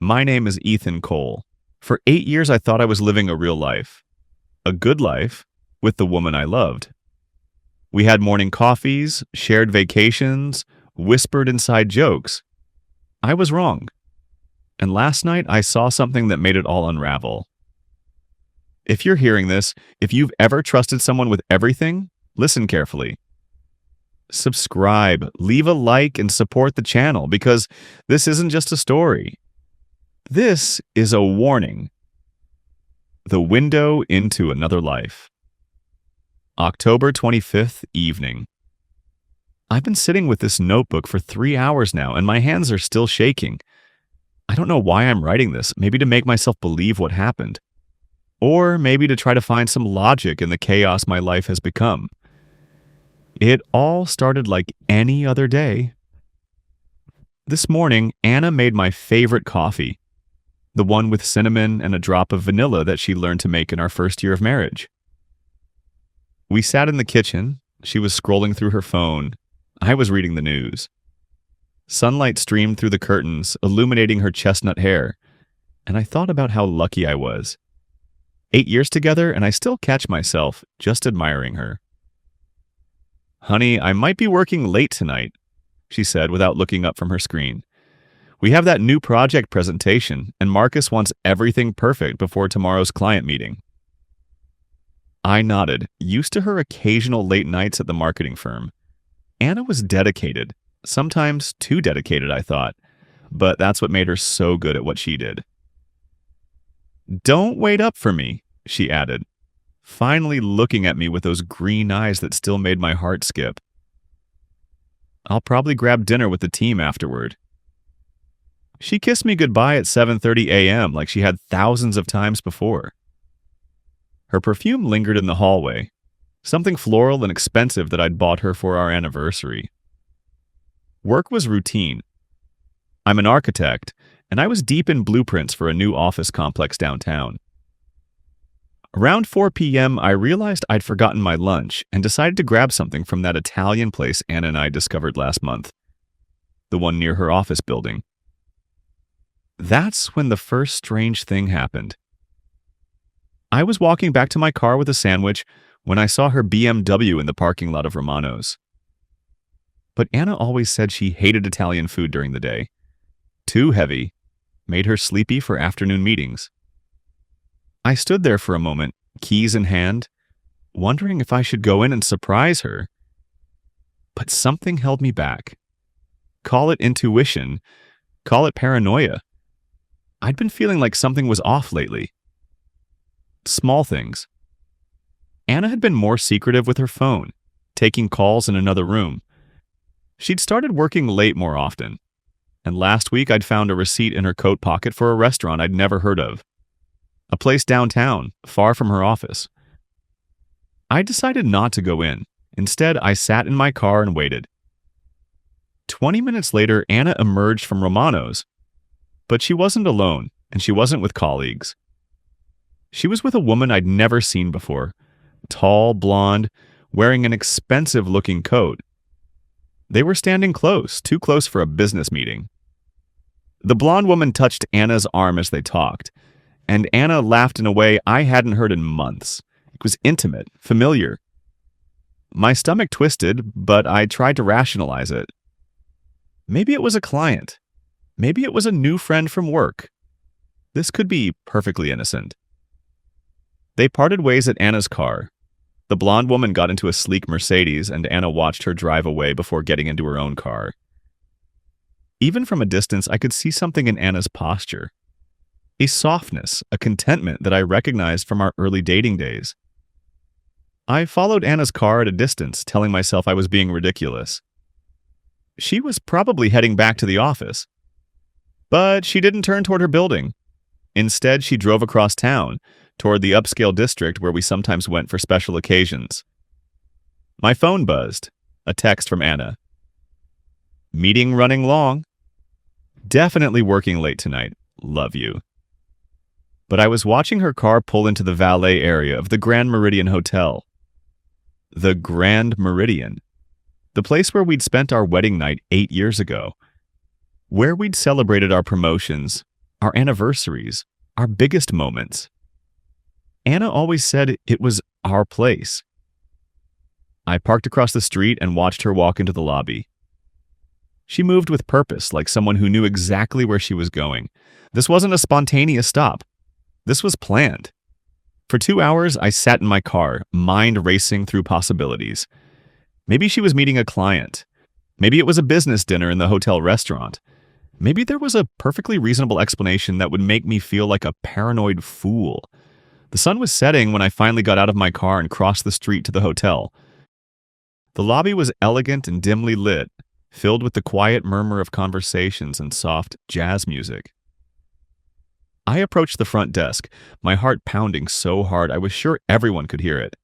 My name is Ethan Cole. For 8 years, I thought I was living a real life. A good life with the woman I loved. We had morning coffees, shared vacations, whispered inside jokes. I was wrong. And last night, I saw something that made it all unravel. If you're hearing this, if you've ever trusted someone with everything, listen carefully. Subscribe, leave a like, and support the channel because this isn't just a story. This is a warning. The window into another life. October 25th evening. I've been sitting with this notebook for 3 hours now, and my hands are still shaking. I don't know why I'm writing this, maybe to make myself believe what happened. Or maybe to try to find some logic in the chaos my life has become. It all started like any other day. This morning, Anna made my favorite coffee. The one with cinnamon and a drop of vanilla that she learned to make in our first year of marriage. We sat in the kitchen. She was scrolling through her phone. I was reading the news. Sunlight streamed through the curtains, illuminating her chestnut hair, and I thought about how lucky I was. 8 years together, and I still catch myself just admiring her. "Honey, I might be working late tonight," she said without looking up from her screen. "We have that new project presentation, and Marcus wants everything perfect before tomorrow's client meeting." I nodded, used to her occasional late nights at the marketing firm. Anna was dedicated, sometimes too dedicated, I thought, but that's what made her so good at what she did. "Don't wait up for me," she added, finally looking at me with those green eyes that still made my heart skip. "I'll probably grab dinner with the team afterward." She kissed me goodbye at 7:30 a.m. like she had thousands of times before. Her perfume lingered in the hallway, something floral and expensive that I'd bought her for our anniversary. Work was routine. I'm an architect, and I was deep in blueprints for a new office complex downtown. Around 4 p.m., I realized I'd forgotten my lunch and decided to grab something from that Italian place Anna and I discovered last month, the one near her office building. That's when the first strange thing happened. I was walking back to my car with a sandwich when I saw her BMW in the parking lot of Romano's. But Anna always said she hated Italian food during the day. Too heavy, made her sleepy for afternoon meetings. I stood there for a moment, keys in hand, wondering if I should go in and surprise her. But something held me back. Call it intuition, call it paranoia. I'd been feeling like something was off lately. Small things. Anna had been more secretive with her phone, taking calls in another room. She'd started working late more often, and last week I'd found a receipt in her coat pocket for a restaurant I'd never heard of. A place downtown, far from her office. I decided not to go in. Instead, I sat in my car and waited. 20 minutes later, Anna emerged from Romano's. But she wasn't alone, and she wasn't with colleagues. She was with a woman I'd never seen before. Tall, blonde, wearing an expensive-looking coat. They were standing close, too close for a business meeting. The blonde woman touched Anna's arm as they talked, and Anna laughed in a way I hadn't heard in months. It was intimate, familiar. My stomach twisted, but I tried to rationalize it. Maybe it was a client. Maybe it was a new friend from work. This could be perfectly innocent. They parted ways at Anna's car. The blonde woman got into a sleek Mercedes, and Anna watched her drive away before getting into her own car. Even from a distance, I could see something in Anna's posture. A softness, a contentment that I recognized from our early dating days. I followed Anna's car at a distance, telling myself I was being ridiculous. She was probably heading back to the office. But she didn't turn toward her building. Instead, she drove across town, toward the upscale district where we sometimes went for special occasions. My phone buzzed. A text from Anna. "Meeting running long. Definitely working late tonight. Love you." But I was watching her car pull into the valet area of the Grand Meridian Hotel. The Grand Meridian. The place where we'd spent our wedding night 8 years ago. Where we'd celebrated our promotions, our anniversaries, our biggest moments. Anna always said it was our place. I parked across the street and watched her walk into the lobby. She moved with purpose, like someone who knew exactly where she was going. This wasn't a spontaneous stop. This was planned. For 2 hours, I sat in my car, mind racing through possibilities. Maybe she was meeting a client. Maybe it was a business dinner in the hotel restaurant. Maybe there was a perfectly reasonable explanation that would make me feel like a paranoid fool. The sun was setting when I finally got out of my car and crossed the street to the hotel. The lobby was elegant and dimly lit, filled with the quiet murmur of conversations and soft jazz music. I approached the front desk, my heart pounding so hard I was sure everyone could hear it.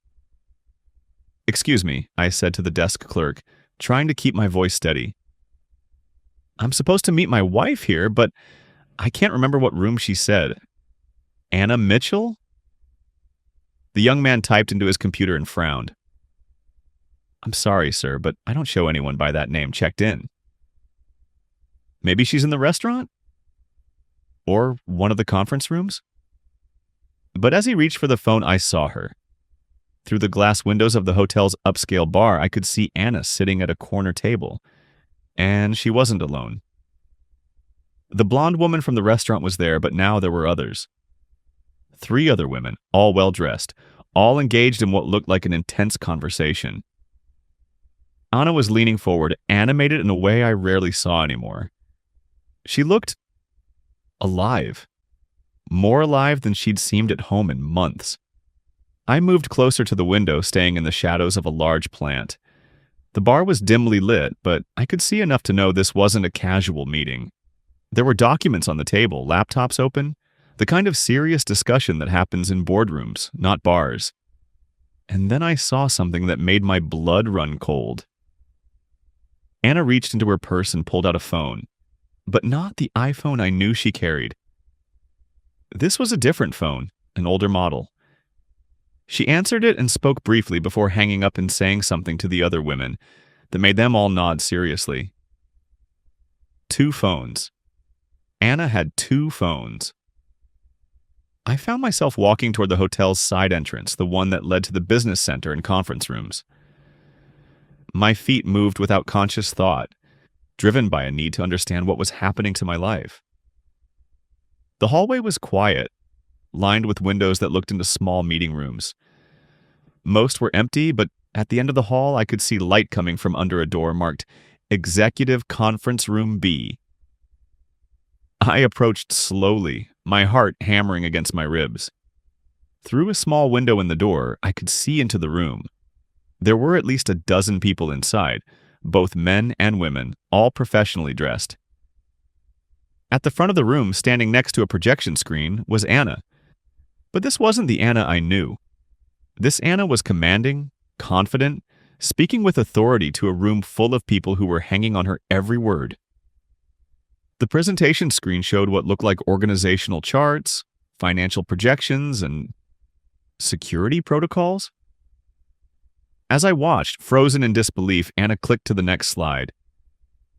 "Excuse me," I said to the desk clerk, trying to keep my voice steady. "I'm supposed to meet my wife here, but I can't remember what room she said. Anna Mitchell?" The young man typed into his computer and frowned. "I'm sorry, sir, but I don't show anyone by that name checked in." "Maybe she's in the restaurant? Or one of the conference rooms?" But as he reached for the phone, I saw her. Through the glass windows of the hotel's upscale bar, I could see Anna sitting at a corner table. And she wasn't alone. The blonde woman from the restaurant was there, but now there were others. 3 other women, all well-dressed, all engaged in what looked like an intense conversation. Anna was leaning forward, animated in a way I rarely saw anymore. She looked alive. More alive than she'd seemed at home in months. I moved closer to the window, staying in the shadows of a large plant. The bar was dimly lit, but I could see enough to know this wasn't a casual meeting. There were documents on the table, laptops open, the kind of serious discussion that happens in boardrooms, not bars. And then I saw something that made my blood run cold. Anna reached into her purse and pulled out a phone, but not the iPhone I knew she carried. This was a different phone, an older model. She answered it and spoke briefly before hanging up and saying something to the other women that made them all nod seriously. 2 phones. Anna had 2 phones. I found myself walking toward the hotel's side entrance, the one that led to the business center and conference rooms. My feet moved without conscious thought, driven by a need to understand what was happening to my life. The hallway was quiet, lined with windows that looked into small meeting rooms. Most were empty, but at the end of the hall I could see light coming from under a door marked Executive Conference Room B. I approached slowly, my heart hammering against my ribs. Through a small window in the door, I could see into the room. There were at least a dozen people inside, both men and women, all professionally dressed. At the front of the room, standing next to a projection screen, was Anna. But this wasn't the Anna I knew. This Anna was commanding, confident, speaking with authority to a room full of people who were hanging on her every word. The presentation screen showed what looked like organizational charts, financial projections, and security protocols. As I watched, frozen in disbelief, Anna clicked to the next slide.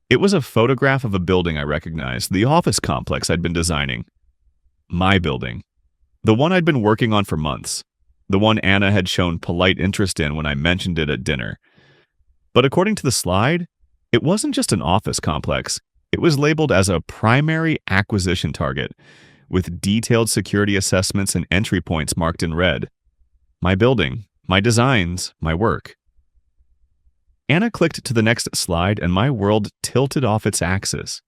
It was a photograph of a building I recognized, the office complex I'd been designing. My building. The one I'd been working on for months. The one Anna had shown polite interest in when I mentioned it at dinner. But according to the slide, it wasn't just an office complex. It was labeled as a primary acquisition target, with detailed security assessments and entry points marked in red. My building, my designs, my work. Anna clicked to the next slide and my world tilted off its axis.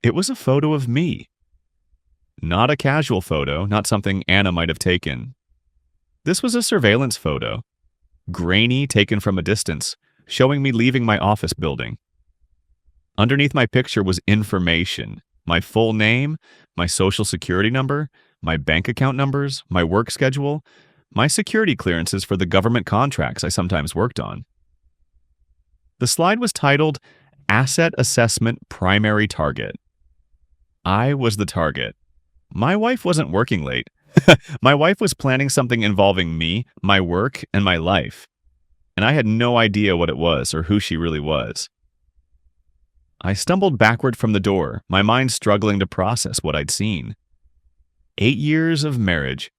It was a photo of me. Not a casual photo, not something Anna might have taken. This was a surveillance photo, grainy, taken from a distance, showing me leaving my office building. Underneath my picture was information, my full name, my social security number, my bank account numbers, my work schedule, my security clearances for the government contracts I sometimes worked on. The slide was titled Asset Assessment Primary Target. I was the target. My wife wasn't working late. My wife was planning something involving me, my work, and my life. And I had no idea what it was or who she really was. I stumbled backward from the door, my mind struggling to process what I'd seen. 8 years of marriage.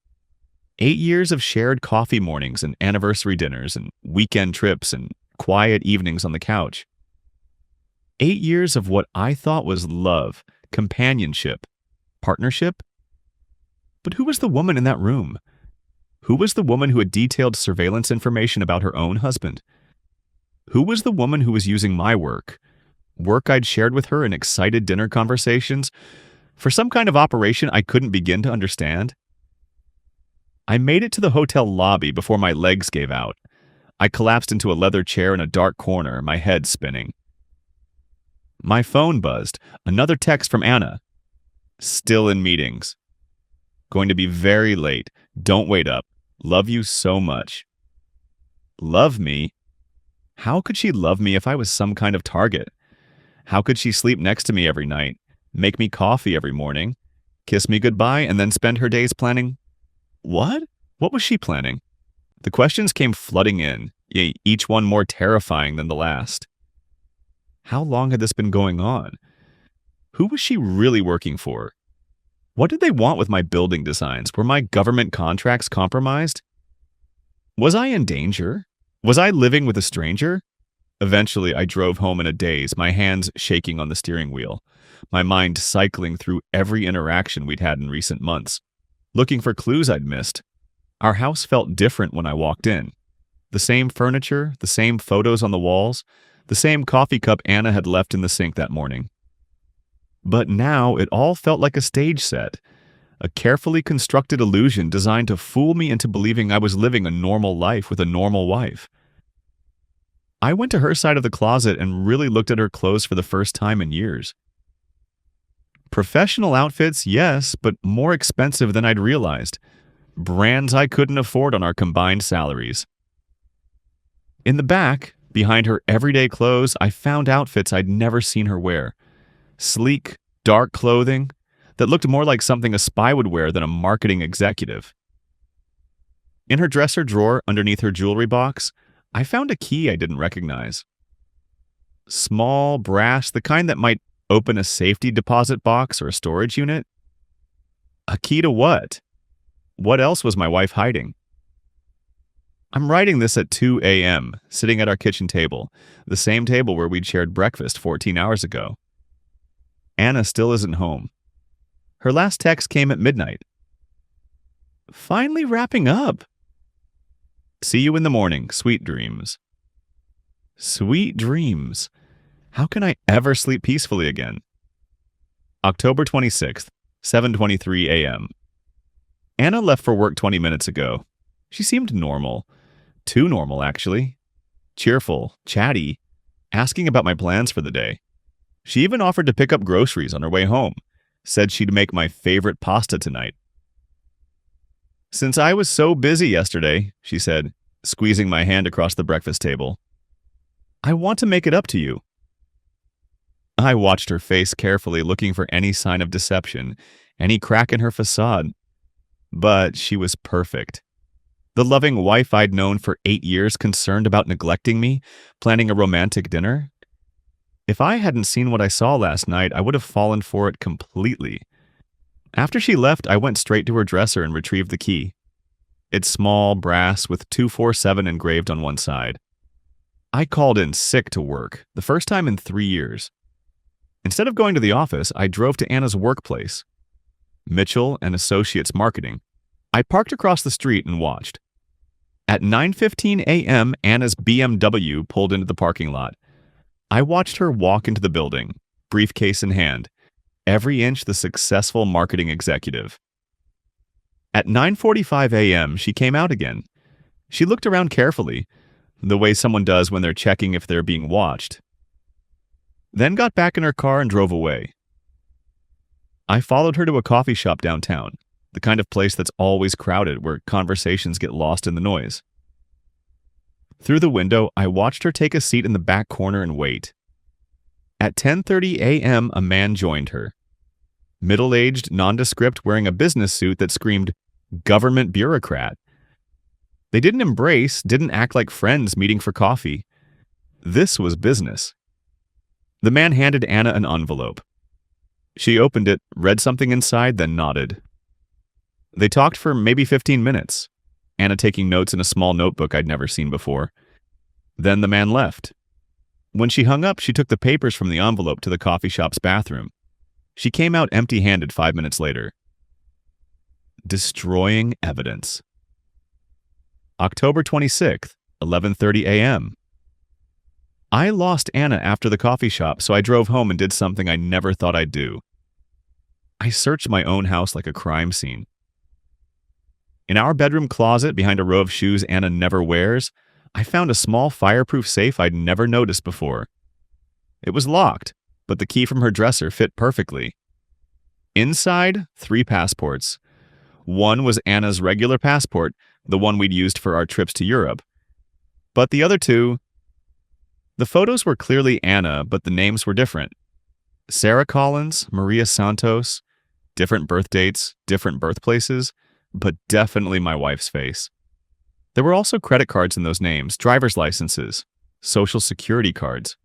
8 years of shared coffee mornings and anniversary dinners and weekend trips and quiet evenings on the couch. 8 years of what I thought was love, companionship, partnership. But who was the woman in that room? Who was the woman who had detailed surveillance information about her own husband? Who was the woman who was using my work I'd shared with her in excited dinner conversations, for some kind of operation I couldn't begin to understand? I made it to the hotel lobby before my legs gave out. I collapsed into a leather chair in a dark corner, my head spinning. My phone buzzed. Another text from Anna. Still in meetings. Going to be very late. Don't wait up. Love you so much. Love me? How could she love me if I was some kind of target? How could she sleep next to me every night, make me coffee every morning, kiss me goodbye, and then spend her days planning? What? What was she planning? The questions came flooding in, each one more terrifying than the last. How long had this been going on? Who was she really working for? What did they want with my building designs? Were my government contracts compromised? Was I in danger? Was I living with a stranger? Eventually, I drove home in a daze, my hands shaking on the steering wheel, my mind cycling through every interaction we'd had in recent months, looking for clues I'd missed. Our house felt different when I walked in. The same furniture, the same photos on the walls, the same coffee cup Anna had left in the sink that morning. But now it all felt like a stage set, a carefully constructed illusion designed to fool me into believing I was living a normal life with a normal wife. I went to her side of the closet and really looked at her clothes for the first time in years. Professional outfits, yes, but more expensive than I'd realized. Brands I couldn't afford on our combined salaries. In the back, behind her everyday clothes, I found outfits I'd never seen her wear. Sleek, dark clothing that looked more like something a spy would wear than a marketing executive. In her dresser drawer underneath her jewelry box, I found a key I didn't recognize. Small, brass, the kind that might open a safety deposit box or a storage unit. A key to what? What else was my wife hiding? I'm writing this at 2 a.m., sitting at our kitchen table, the same table where we'd shared breakfast 14 hours ago. Anna still isn't home. Her last text came at midnight. Finally wrapping up. See you in the morning, sweet dreams. Sweet dreams. How can I ever sleep peacefully again? October 26th, 7:23 a.m. Anna left for work 20 minutes ago. She seemed normal. Too normal, actually. Cheerful, chatty, asking about my plans for the day. She even offered to pick up groceries on her way home. Said she'd make my favorite pasta tonight. Since I was so busy yesterday, she said, squeezing my hand across the breakfast table, I want to make it up to you. I watched her face carefully, looking for any sign of deception, any crack in her facade. But she was perfect. The loving wife I'd known for 8 years, concerned about neglecting me, planning a romantic dinner. If I hadn't seen what I saw last night, I would have fallen for it completely. After she left, I went straight to her dresser and retrieved the key. It's small, brass, with 247 engraved on one side. I called in sick to work, the first time in 3 years. Instead of going to the office, I drove to Anna's workplace, Mitchell and Associates Marketing. I parked across the street and watched. At 9:15 a.m., Anna's BMW pulled into the parking lot. I watched her walk into the building, briefcase in hand, every inch the successful marketing executive. At 9:45 a.m., she came out again. She looked around carefully, the way someone does when they're checking if they're being watched. Then got back in her car and drove away. I followed her to a coffee shop downtown, the kind of place that's always crowded where conversations get lost in the noise. Through the window, I watched her take a seat in the back corner and wait. At 10:30 a.m., a man joined her. Middle-aged, nondescript, wearing a business suit that screamed, government bureaucrat. They didn't embrace, didn't act like friends meeting for coffee. This was business. The man handed Anna an envelope. She opened it, read something inside, then nodded. They talked for maybe 15 minutes, Anna taking notes in a small notebook I'd never seen before. Then the man left. When she hung up, she took the papers from the envelope to the coffee shop's bathroom. She came out empty-handed 5 minutes later. Destroying evidence. October 26th, 11:30 a.m. I lost Anna after the coffee shop, so I drove home and did something I never thought I'd do. I searched my own house like a crime scene. In our bedroom closet, behind a row of shoes Anna never wears, I found a small fireproof safe I'd never noticed before. It was locked, but the key from her dresser fit perfectly. Inside, 3 passports. One was Anna's regular passport, the one we'd used for our trips to Europe. But the other 2... The photos were clearly Anna, but the names were different. Sarah Collins, Maria Santos, different birth dates, different birthplaces, but definitely my wife's face. There were also credit cards in those names, driver's licenses, social security cards.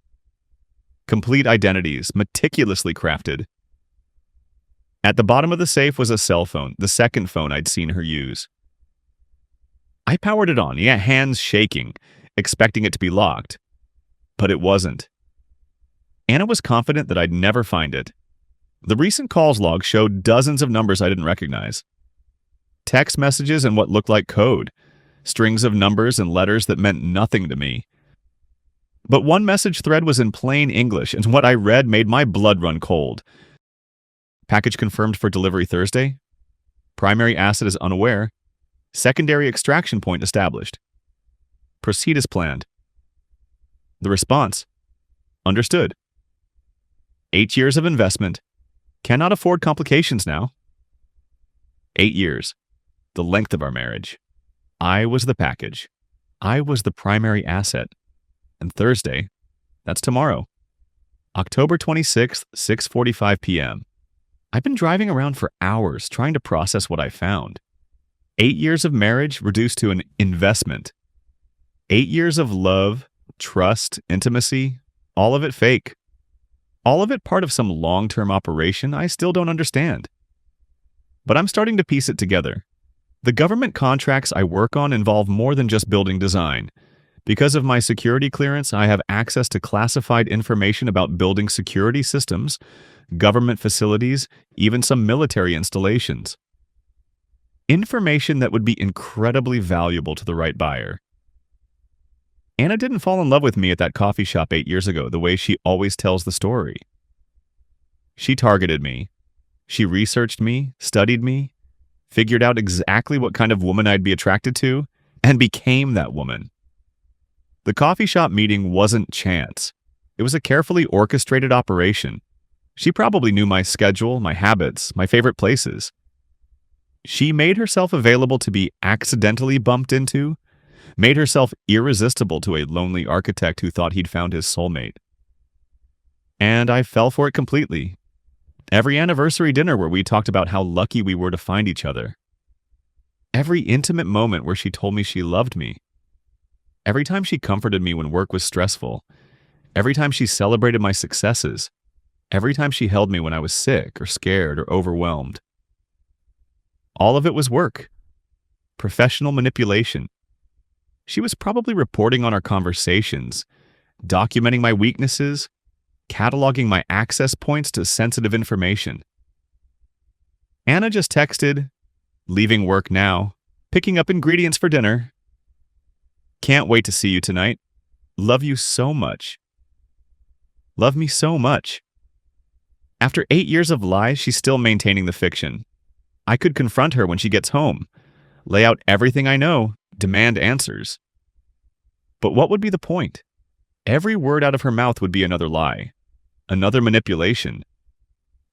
Complete identities, meticulously crafted. At the bottom of the safe was a cell phone, the second phone I'd seen her use. I powered it on, hands shaking, expecting it to be locked. But it wasn't. Anna was confident that I'd never find it. The recent calls log showed dozens of numbers I didn't recognize. Text messages and what looked like code. Strings of numbers and letters that meant nothing to me. But one message thread was in plain English, and what I read made my blood run cold. Package confirmed for delivery Thursday. Primary asset is unaware. Secondary extraction point established. Proceed as planned. The response: understood. 8 years of investment. Cannot afford complications now. 8 years. The length of our marriage. I was the package. I was the primary asset. And Thursday, that's tomorrow. October 26th, 6:45 p.m. I've been driving around for hours trying to process what I found. 8 years of marriage reduced to an investment. 8 years of love, trust, intimacy, all of it fake. All of it part of some long-term operation I still don't understand. But I'm starting to piece it together. The government contracts I work on involve more than just building design. Because of my security clearance, I have access to classified information about building security systems, government facilities, even some military installations. Information that would be incredibly valuable to the right buyer. Anna didn't fall in love with me at that coffee shop 8 years ago the way she always tells the story. She targeted me. She researched me, studied me, figured out exactly what kind of woman I'd be attracted to, and became that woman. The coffee shop meeting wasn't chance. It was a carefully orchestrated operation. She probably knew my schedule, my habits, my favorite places. She made herself available to be accidentally bumped into, made herself irresistible to a lonely architect who thought he'd found his soulmate. And I fell for it completely. Every anniversary dinner where we talked about how lucky we were to find each other. Every intimate moment where she told me she loved me. Every time she comforted me when work was stressful. Every time she celebrated my successes. Every time she held me when I was sick or scared or overwhelmed. All of it was work. Professional manipulation. She was probably reporting on our conversations, documenting my weaknesses, cataloging my access points to sensitive information. Anna just texted, leaving work now, picking up ingredients for dinner. Can't wait to see you tonight. Love you so much. Love me so much. After 8 years of lies, she's still maintaining the fiction. I could confront her when she gets home, lay out everything I know, demand answers. But what would be the point? Every word out of her mouth would be another lie, another manipulation.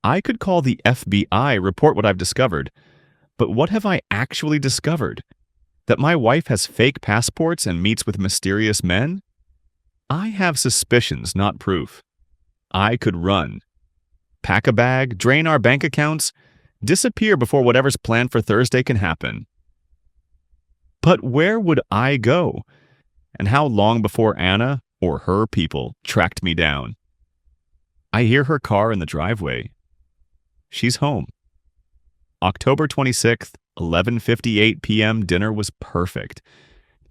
I could call the FBI, report what I've discovered, but what have I actually discovered? That my wife has fake passports and meets with mysterious men? I have suspicions, not proof. I could run. Pack a bag, drain our bank accounts, disappear before whatever's planned for Thursday can happen. But where would I go? And how long before Anna, or her people, tracked me down? I hear her car in the driveway. She's home. October 26th, 11:58 p.m. Dinner was perfect.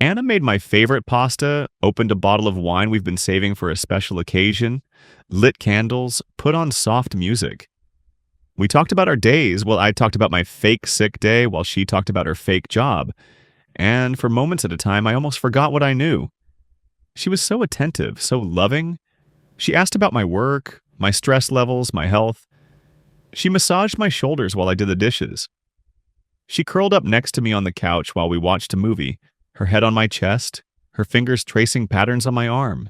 Anna made my favorite pasta, opened a bottle of wine we've been saving for a special occasion, lit candles, put on soft music. We talked about our days while I talked about my fake sick day while she talked about her fake job. And for moments at a time, I almost forgot what I knew. She was so attentive, so loving. She asked about my work, my stress levels, my health. She massaged my shoulders while I did the dishes. She curled up next to me on the couch while we watched a movie, her head on my chest, her fingers tracing patterns on my arm.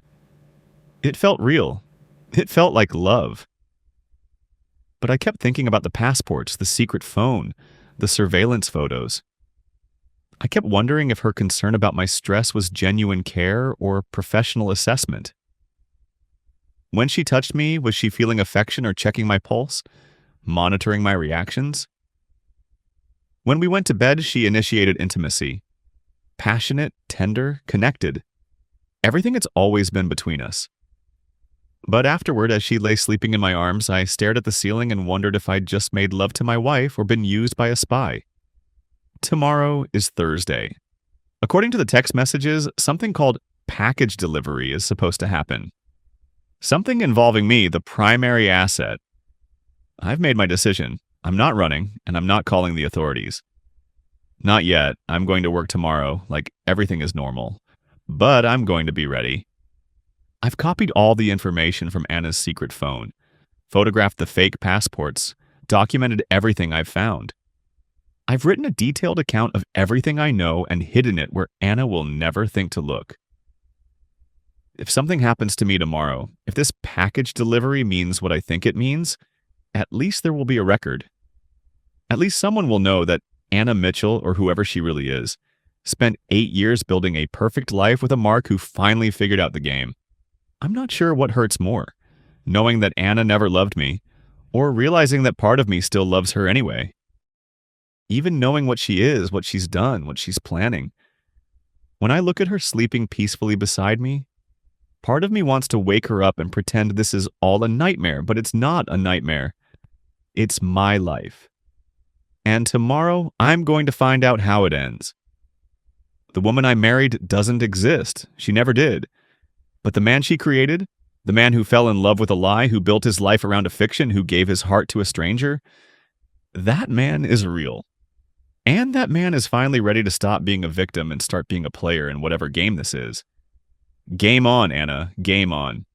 It felt real. It felt like love. But I kept thinking about the passports, the secret phone, the surveillance photos. I kept wondering if her concern about my stress was genuine care or professional assessment. When she touched me, was she feeling affection or checking my pulse, monitoring my reactions? When we went to bed, she initiated intimacy. Passionate, tender, connected. Everything it's always been between us. But afterward, as she lay sleeping in my arms, I stared at the ceiling and wondered if I'd just made love to my wife or been used by a spy. Tomorrow is Thursday. According to the text messages, something called package delivery is supposed to happen. Something involving me, the primary asset. I've made my decision. I'm not running, and I'm not calling the authorities. Not yet. I'm going to work tomorrow, like everything is normal. But I'm going to be ready. I've copied all the information from Anna's secret phone, photographed the fake passports, documented everything I've found. I've written a detailed account of everything I know and hidden it where Anna will never think to look. If something happens to me tomorrow, if this package delivery means what I think it means, at least there will be a record. At least someone will know that Anna Mitchell, or whoever she really is, spent 8 years building a perfect life with a Mark who finally figured out the game. I'm not sure what hurts more, knowing that Anna never loved me, or realizing that part of me still loves her anyway. Even knowing what she is, what she's done, what she's planning. When I look at her sleeping peacefully beside me, part of me wants to wake her up and pretend this is all a nightmare, but it's not a nightmare. It's my life. And tomorrow, I'm going to find out how it ends. The woman I married doesn't exist. She never did. But the man she created, the man who fell in love with a lie, who built his life around a fiction, who gave his heart to a stranger, that man is real. And that man is finally ready to stop being a victim and start being a player in whatever game this is. Game on, Anna. Game on.